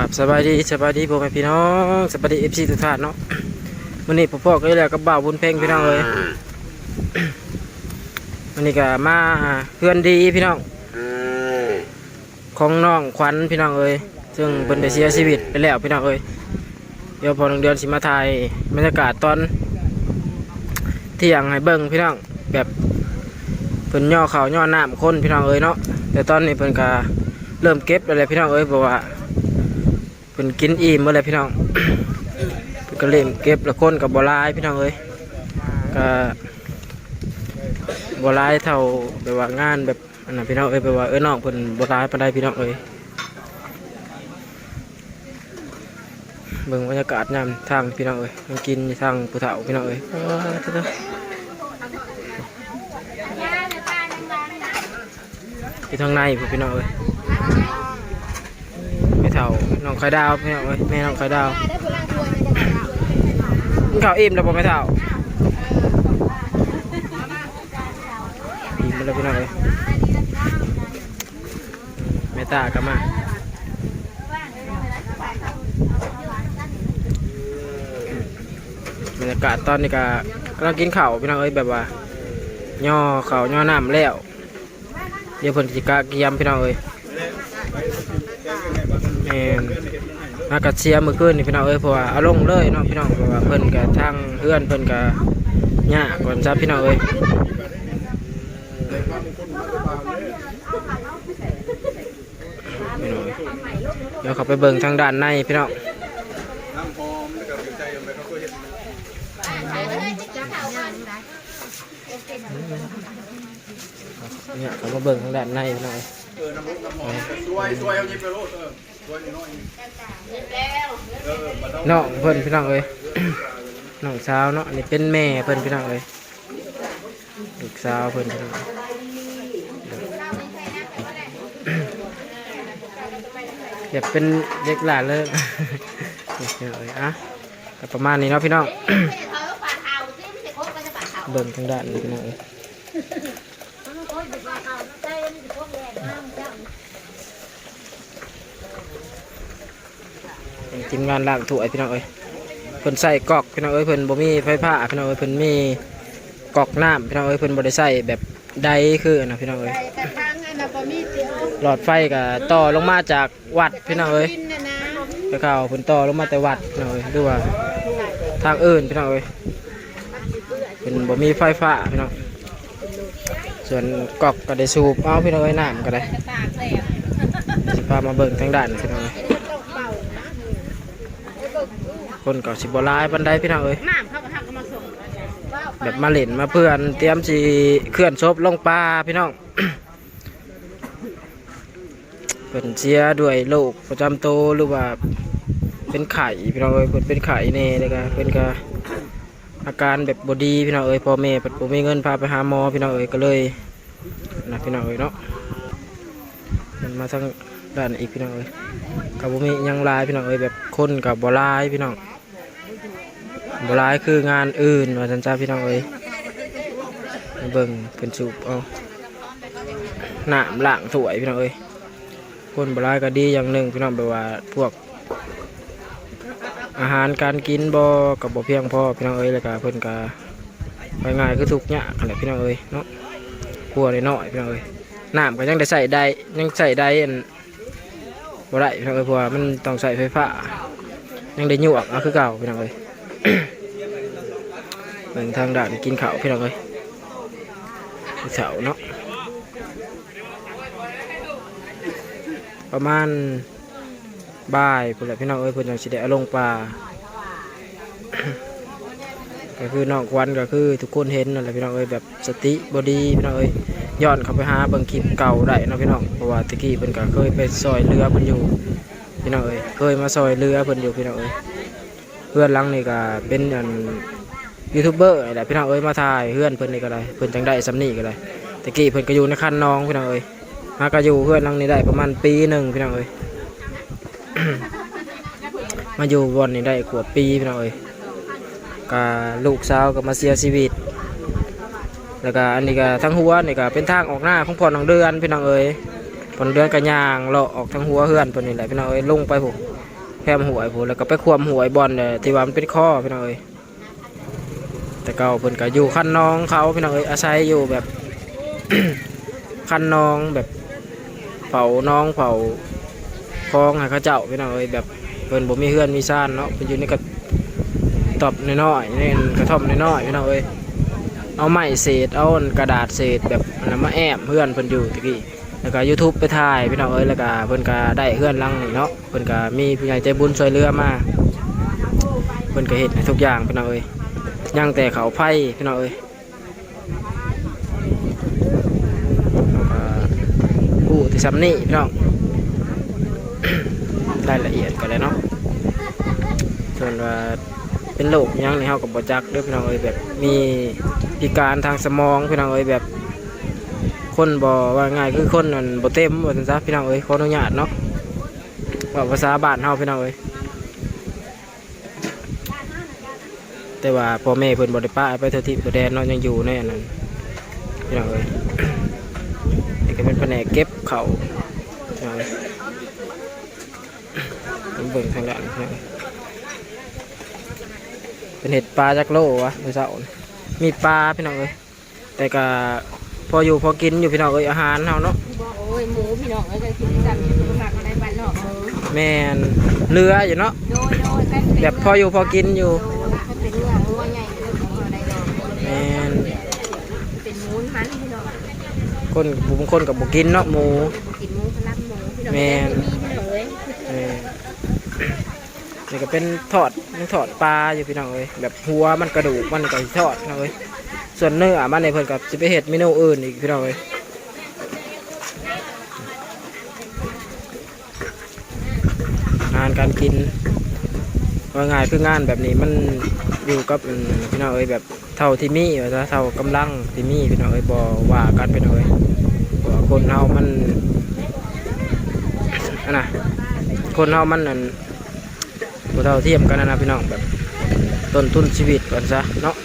ครับสบายดีพ่อแม่พี่น้องสบายดีFCทุกท่านเนาะวันนี้พ่อก็เลยกับบ่าวบุญเพ่งพี่น้องเลยวันนี้ก็มาเพื่อนดีพี่น้องของน้องขวัญพี่น้องเอ้ยซึ่งเป็นได้เสียชีวิตไปแล้วพี่น้องเอ้ยเดี๋ยวพอ1 เดือนสิมาถ่ายบรรยากาศตอนเที่ยงให้เบิ่งพี่น้องแบบเพิ่นย่อเขาย่อน้ำคนพี่น้องเอ้ยเนาะแต่ตอนนี้เพิ่นก็เริ่มเก็บอะไรพี่น้องเอ้ยบอกว่าเพิ่นกินอิ่มเมื่อไรพี่น้อง เพิ่นก็เริ่มเก็บแล้วคนกับบัวลายพี่น้องเอ้ยก็บัวลายเท่าแบบว่างานแบบอันนั้นพี่น้องเอ้ยแบบว่าน้องเพิ่นบัวลายปานใดพี่น้องเอ้ยเบิ่งบรรยากาศยามทางพี่น้องเอ้ยมันกินทางผู้เฒ่าพี่น้องเอ้ยที่ทางในพี่น้องเอ้ยไม่เท่าน้องไข่ดาวพี่น้องเอ้ยแม่น้องไข่ดาวกินข้าวอิ่มแล้วบ่ไม่เท่าอิ่มแล้วพี่น้องเอ้ยแม่ตากลับมาบรรยากาศตอนนี้ก็กำลังกินข้าวพี่น้องเอ้ยแบบว่าย่อข้าวย่อน้ำแล้วเดี๋ยวเพิ่นสิกะเกียมพี่น้องเอ้ยมากระเชียมือขึ้นนี่พี่น้องเอ้ยเพราะว่าเอาลงเลยเนาะพี่น้องเพราะว่าเพิ่นกับทางเพื่อนเพิ่นกับหญ้าก่อนจ้าพี่น้องเอ้ยเดี๋ยวเขาไปเบิ่งทางด้านในพี่น้องเนี่ยเขามาเบิ่งทางด้านในพี่น้องน้องเพิ่นพี่น้องเอ้ยน้องสาวเนาะนี่เป็นแม่เพิ่นพี่น้องเอ้ยลูกสาวเพิ่นพี่น้องแบบเป็นเด็กหลานเลยพี่น้องเอ้ยอ่ะก็ประมาณนี้เนาะพี่น้องเบิ่งทางด้านนี้พี่น้องเอ้ยทีมงานล้างถ้วยพี่น้องเอ้ยเพิ่นใส่กอกพี่น้องเอ้ยเพิ่นบ่มีไฟฟ้าพี่น้องเอ้ยเพิ่นมีกอกน้ำพี่น้องเอ้ยเพิ่นบ่ได้ใส่แบบใดคือนะพี่น้องเอ้ยหลอดไฟก็ต่อลงมาจากวัดพี่น้องเอ้ยไปเข้าเพิ่นต่อลงมาแต่วัดพี่น้องเอ้ยดูว่าทางอื่นพี่น้องเอ้ยเพิ่นบ่มีไฟฟ้าพี่น้องส่วนกอกก็ได้สูบเอาพี่น้องเอ้ยน้ำก็ได้สิพามาเบิ่งทางด้านพี่น้องเอ้ยคนเก่าสิบลายบันไดพี่น้องเอ้ยแบบมาเล่นมาเพื่อนเตรียมสิเคลื่อนศพลงปลาพี่น้อง เป็นเสียด้วยโรคประจำตัวหรือว่าเป็นไข่พี่น้องเอ้ยเป็นไข่เน่เลยกันเป็นก็อาการแบบบดีพี่น้องเอ้ยพ่อแม่ผมมีเงินพาไปหาหมอพี่น้องเอ้ยก็เลยนะพี่น้องเอ้ยเนาะมันมาทางด้านอีกพี่น้องเอ้ยกับผมมียังลายพี่น้องเอ้ยแบบคนกับบลายพี่น้องบลายคืองานอื่นว่าจันจ้าพี่น้องเอ้ยเบิ่งเป็นสูบเอาหนามหลังถวยพี่น้องเอ้ยคนบลายก็ดีอย่างหนึ่งพี่น้องแบบว่าพวกอาหารการกินบ่กับบ่เพียงพอพี่น้องเอ้ยเลยก็เพิ่นก็ไปง่ายคือทุกอย่างอะไรพี่น้องเอ้ยเนาะกลัวเลยน้อยพี่น้องเอ้ยน้ำก็ยังได้ใส่ได้ยังใส่ได้บ่ได้พี่น้องเอ้ยเพราะว่ามันต้องใส่ไฟฟ้ายังได้ยุ่งเอาคือเก่าพี่น้องเอ้ย เหมือนทางด่านกินข้าวพี่น้องเอ้ยเสาเนาะประมาณบ่ายพุ่นแหละพี่น้องเอ้ยเพิ่นจังสิได้เอาลงปลา ก็คือน้องควันก็คือทุกคนเห็นนั่นแหละพี่น้องเอ้ยแบบสติบอดีพี่น้องเอ้ยย้อนเข้าไปหาเบิ่งคลิปเก่าได้นะพี่น้องเพราะว่าตะกี้เพิ่นก็เคยไปซอยเรือเพิ่นอยู่พี่น้องเอ้ยเคยมาซอยเรือเพิ่นอยู่พี่น้องเอ้ยเพื่อนหลังนี่ก็เป็นยูทูบเบอร์อะไรพี่น้องเอ้ยมาถ่ายเพื่อนเพิ่นนี่ก็ได้เพิ่นจังได้สำนีก็ได้ตะกี้เพิ่นก็อยู่ในคันน้องพี่น้องเอ้ยมาก็อยู่เพื่อนหลังนี่ได้ประมาณปีหนึ่งพี่น้องเอ้ย มาอยู่บนนี่ได้ขวบปีพี่น้องเอ้ยก็ลูกสาวก็มาเสียชีวิตแล้วก็อันนี้ก็ทั้งหัวนี่ก็เป็นทางออกหน้าของพ่อน้องเดือนพี่น้องเอ้ยพ่อน้องเดือนก็ย่างเลาะออกทั้งหัวเฮือนเพิ่นนี่แหละพี่น้องเอ้ยลงไปผม แคมหวยพูแล้วก็ไปควมหวยบอลเนี่ยที่ว่ามันเป็นข้อพี่น้องเอ้ยแต่เก่าเพิ่นก็อยู่คันน้องเขาพี่น้องเอ้ยอาศัยอยู่แบบ คันน้องแบบเผาน้องเผาคลองให้เขาเจ้าพี่น้องเอ้ยแบบเพิ่นบ่มีเฮือนมีซ่านเนาะเพิ่นอยู่ในกระตอบน้อยๆนี่กระท่อมน้อยๆพี่น้องเอ้ยเอาไม้เศษเอากระดาษเศษแบบนั้นมาแอบเพื่อนเพิ่นอยู่ตะกี้แล้วก็ YouTube ไปถ่ายพี่น้องเอ้ยแล้วก็เพิ่นก็ได้เฮือนหลังนี่เนาะเพิ่นก็มีผู้ใหญ่ใจบุญช่วยเหลือมาเพิ่นก็เฮ็ดให้ทุกอย่างพี่น้องเอ้ยยังแต่เขาไผ่พี่น้องเอ้ยผู้ที่ซ้ำนี่พี่น้อง รายละเอียดกันเลยเนาะส่วนว่าเป็นโรคยังในเฮากับบ่จักเด้อพี่น้องเอ้ยแบบมีพิการทางสมองพี่น้องเอ้ยแบบคนบ่ว่าง่ายคือคนมันบ่เต็มว่าซั่นซะพี่น้องเอ้ยขออนุญาตเนาะว่าภาษาบ้านเฮาพี่น้องเอ้ยแต่ว่าพ่อแม่เพิ่นบ่ได้ป้าไปเทื่อที่บ่แดนเนาะยังอยู่ในอันนั้นพี่น้องเอ้ยนี่ก็เป็นแผนกเก็บข้าวพี่น้องเอ้ยเบิ่งทางด้านนี่เป็นเห็ดปลาจักโลวะเมื่อเช้ามีปลาพี่น้องเอ้ยแต่ก็พออยู่พอกินอยู่พี่น้องเอ้ยอาหารเฮาเนาะโอ้ยหมูพี่น้องเอ้ยก็กินกันฝากมาได้บ้านนอกแม่นเรืออยู่เนาะแบบพออยู่พอกินอยู่เป็นเนื้อหัวใหญ่เลยของเราได้ดอกแม่นเป็นหมูหันพี่น้องคนบางคนกับบุกินเนาะหมูกินหมูพลับหมูพี่น้องแม่นพี่น้องเอ้ยนี่ก็เป็นทอดปลาอยู่พี่น้องเอ้ยแบบหัวมันกระดูกมันก็ทอดนะเอ้ยส่วนเนื้อมันในเพิ่นกับสิไปเฮ็ดเมนูอื่นอีกพี่น้องเอ้ยงานการกินว่าง่ายคืองานแบบนี้มันอยู่กับพี่น้องเอ้ยแบบเท่าที่มีว่าซะเท่ากำลังที่มีพี่น้องเอ้ยบ่ว่ากันพี่น้องเอ้ยคนเฮามันอันน่ะคนเฮามันนั่นบ่เท่าเทียมกันนะพี่น้องแบบต้นทุนชีวิตก่อนซะเนาะ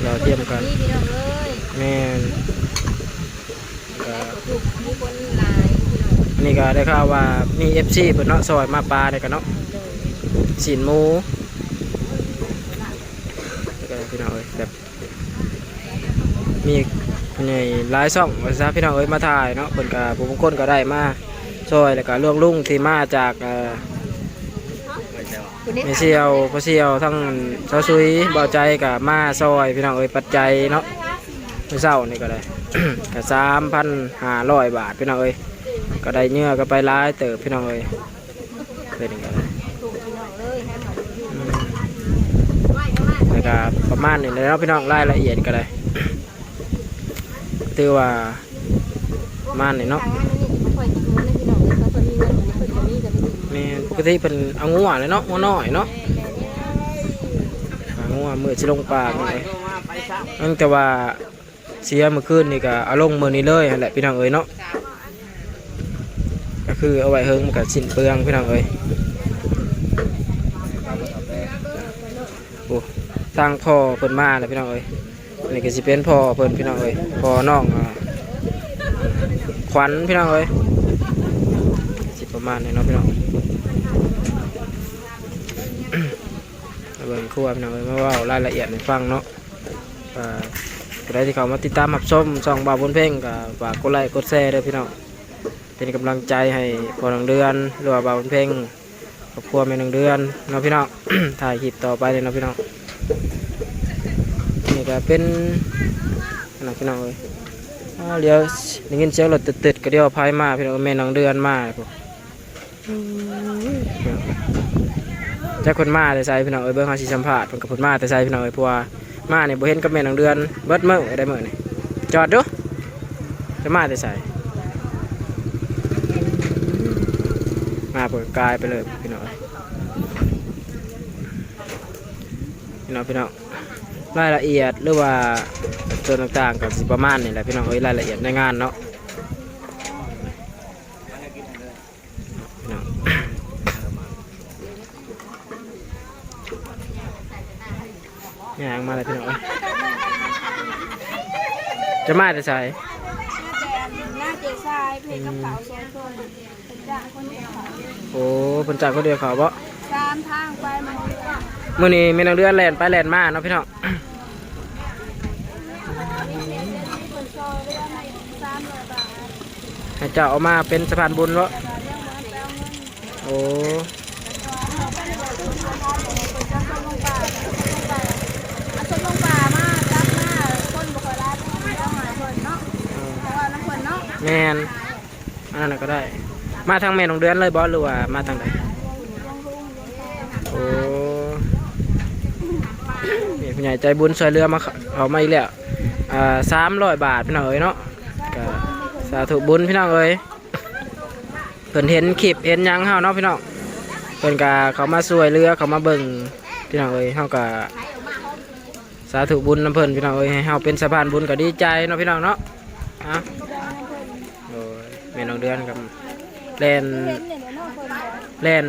เราเทียมกันแม่นนี่ก็ได้ข่าวว่ามี FC เพิ่นเนาะซอยมาปลาได้กันเนาะสินหมูแล้วก็พี่น้องเอ้ยแบบมีใหญ่หลายช่องว่าซะพี่น้องเอ้ยมาถ่ายเนาะเพิ่นก็ผู้บางคนก็ได้มาซอยแล้วก็เรื่องลุงที่มาจากไม่เชียวพอเชียวทั้งเช้าซุยเบาใจกับมาซอยพี่น้องเอ้ยปัจจัยเนาะไม่เศร้านี่ก็ได้ ก็3,500 บาทพี่น้องเอ้ยก็ได้เนื้อก็ไปร้ายเติบพี่น้องเอ้ยเป็นยังไงแล้วก็ประมาณนี้เลยเนาะพี่น้องรายละเอียดก็ได้ถือว่าประมาณนี้เนาะนี่ปกติเป็นเอางัวเลยเนาะงัวน้อยเนาะงัวมือจะลงปากเลยนั่นแต่ว่าเสียเมื่อคืนนี่ก็เอาลงมือนี้เลยแหละพี่น้องเอ้ยเนาะก็คือเอาไว้เฮิงมันก็สิ้นเปลืองพี่น้องเอ้ยโอ้ทางพ่อเพิ่นมาเลยพี่น้องเอ้ยนี่ก็สิเป็นพ่อเพิ่นพี่น้องเอ้ยพ่อน้องขวัญพี่น้องเอ้ยสิประมาณนี้เนาะพี่น้องเบิ่งครัวพี่น้องเอ้ยมาว่ารายละเอียดให้ฟังเนาะใครที่เขามาติดตามรับชมช่องบ่าวบุญเพ่งก็ฝากกดไลค์กดแชร์ด้วยพี่น้องเป็นกำลังใจให้พอหนึ่งเดือนหรือว่าบ่าวบุญเพ่งครอบครัวแม่หนึ่งเดือนเนาะพี่น้อง ถ่ายคลิปต่อไปเลยเนาะพี่น้องนี่ก็เป็นนะพี่น้องเลยเดี๋ยวได้ยินเสียงรถติดๆก็เดี๋ยวพายมาพี่น้องแม่หนึ่งเดือนมาพวกจะคนมาแต่ใส่พี่น้องเอ้ยเบิ้งเขาสิสัมภาษณ์เป็นกับคนมาแต่ใส่พี่น้องเอ้ยเพราะว่ามาเนี่ยบ่เห็นกับแม่หนึ่งเดือนเบิดมื้อได้มื้อนี่จอดดูจะมาแต่ใส่มาเปิดกายไปเลยพี่น้องพี่น้องรายละเอียดหรือว่าส่วนต่างๆกับสิประมาณนี่แหละพี่น้องเอ้ยรายละเอียดในงานเนาะอย่างมาเลยพี่น้องจะมาแต่ใส่หน้าเจ๊ชายเพลงกระเป๋า2 คนเป็นจ้างคนเดียวโอ้ เพิ่นจ้างคนเดียวเขาบ่ 3ทางไปมาเรือ มื้อนี้แม่นางเดือนแล่นไปแล่นมาเนาะพี่น้อง ให้เจ้าเอามาเป็นสะพานบุญบ่โอ้ ชนลงป่ามาจับมาคนบ่ค่อยรักเอาหมายเพิ่นเนาะแต่ว่าน้ำเพิ่นเนาะ แม่นอันนั้นนะก็ได้ มาทางแม่นางเดือนเลยบ่หรือว่ามาทางใดโอ้นี่ผู้ใหญ่ใจบุญช่วยเรือมาเขามาอีกแล้ว300 บาทพี่น้องเอ้ยเนาะก็สาธุบุญพี่น้องเอ้ยเพิ่นเห็นคลิปเห็นหยังเฮาเนาะพี่น้องเพิ่นก็เขามาช่วยเรือเขามาเบิ่งพี่น้องเอ้ยเฮาก็สาธุบุญนำเพิ่นพี่น้องเอ้ยให้เฮาเป็นสะพานบุญก็ดีใจเนาะพี่น้องเนาะฮะโอ้ยแม่น้องเดือนกับแล่น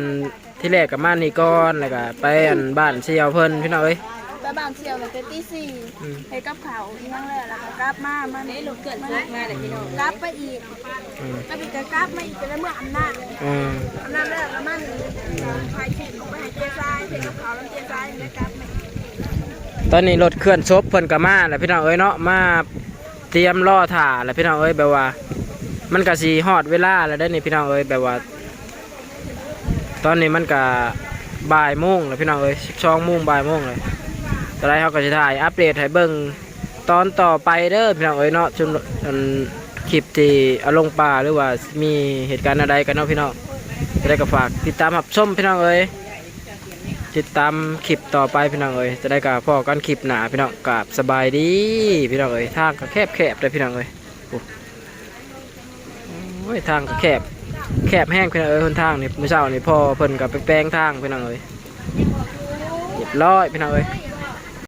ที่แรกกับมานี่ก่อนแล้วก็ไปอันบ้านเสี่ยวเพิ่นพี่น้องเอ้ย ไปบ้านเสี่ยวตั้งแต่ตี 4ให้กับเขาอีหยังแล้วแล้วก็กลับมามันนี่ลูกเกิดมาเลยพี่น้องกลับไปอีกก็มีกลับมาอีกก็แล้วเมื่ออำนาจแล้วมันขายขีดออกไปให้เจ๊ทรายให้กับเขาแล้วเจ๊ทรายแล้วกลับมา ตอนนี้รถเคลื่อนศพเพิ่นก็มาแล้วพี่น้องเอ้ยเนาะมาเตรียมรอถ่าแล้วพี่น้องเอ้ยแบบว่ามันก็สิฮอดเวลาแล้วได้นี่พี่น้องเอ้ยแบบว่าตอนนี้มันก็บ่ายโมงแล้วพี่น้องเอ้ย12 โมงบ่ายโมงเลยตอนแรกเขาก็จะถ่ายอัปเดตให้เบิ่งตอนต่อไปเด้อพี่น้องเอ้ยเนาะจนคลิปที่เอาลงป่าหรือว่ามีเหตุการณ์อะไรกันเนาะพี่น้องจะได้ก็ฝากติดตามรับชมพี่น้องเอ้ยติดตามคลิปต่อไปพี่น้องเอ้ยจะได้กับพ่อกันคลิปหนาพี่น้องกับสบายดีพี่น้องเอ้ยทางก็แคบเลยพี่น้องเอ้ยโอ้ยทางก็แคบแห้งพี่น้องเอ้ยคนทางนี่เมื่อเช้านี่พ่อเพิ่นกับไปแปลงทางพี่น้องเอ้ยเรียบร้อยพี่น้องเอ้ย